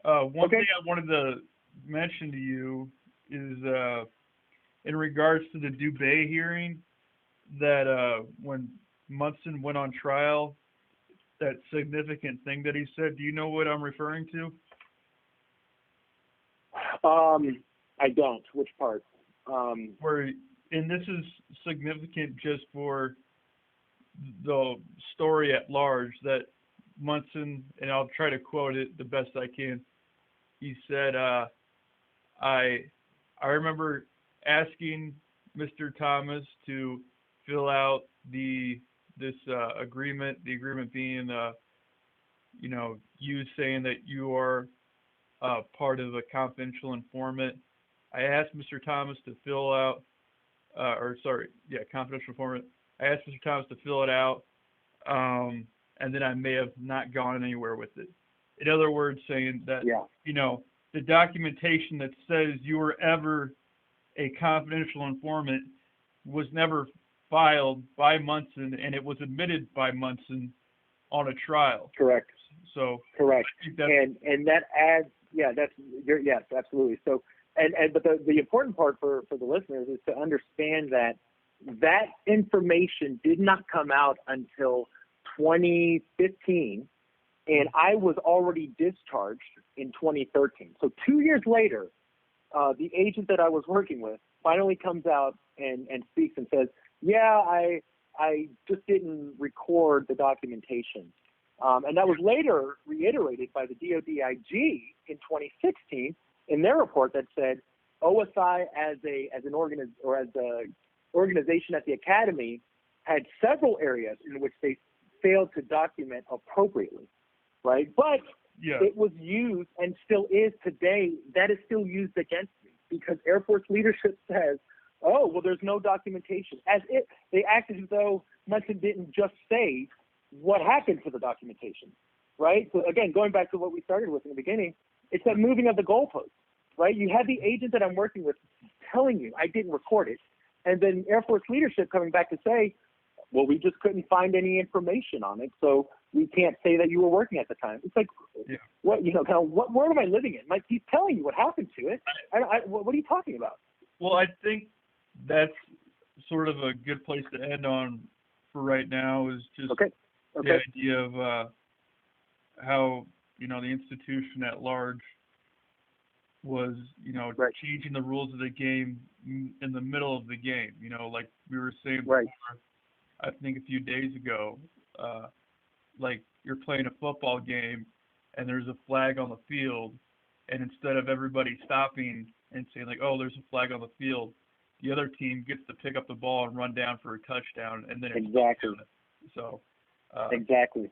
One thing I wanted to mention to you is in regards to the Dubé hearing, that when Munson went on trial, that significant thing that he said. Do you know what I'm referring to? I don't. Which part? Where, and this is significant just for the story at large, that Munson, and I'll try to quote it the best I can. He said, I remember asking Mr. Thomas to fill out this agreement, the agreement being, you saying that you are part of a confidential informant. I asked Mr. Thomas to fill out, confidential informant. I asked Mr. Thomas to fill it out, and then I may have not gone anywhere with it. In other words, saying that, the documentation that says you were ever a confidential informant was never filed by Munson, and it was admitted by Munson on a trial. Correct. So correct. And that adds, yes, absolutely. So, but the important part for the listeners is to understand that information did not come out until 2015, and I was already discharged in 2013. So 2 years later, the agent that I was working with finally comes out and speaks and says, I just didn't record the documentation. And that was later reiterated by the DOD IG in 2016 in their report that said OSI as an organization at the academy had several areas in which they failed to document appropriately, right? But it was used and still is today. That is still used against me because Air Force leadership says, oh, well, there's no documentation. They act as though Munson didn't just say what happened to the documentation, right? So again, going back to what we started with in the beginning, it's that moving of the goalposts, right? You have the agent that I'm working with telling you I didn't record it, and then Air Force leadership coming back to say, well, we just couldn't find any information on it, so we can't say that you were working at the time. It's like, what world am I living in? He's telling you what happened to it. What are you talking about? Well, I think that's sort of a good place to end on for right now, is just the idea of how, the institution at large was, changing the rules of the game in the middle of the game, like we were saying before, I think a few days ago, like you're playing a football game and there's a flag on the field, and instead of everybody stopping and saying like, oh, there's a flag on the field, the other team gets to pick up the ball and run down for a touchdown, and then exactly. So exactly.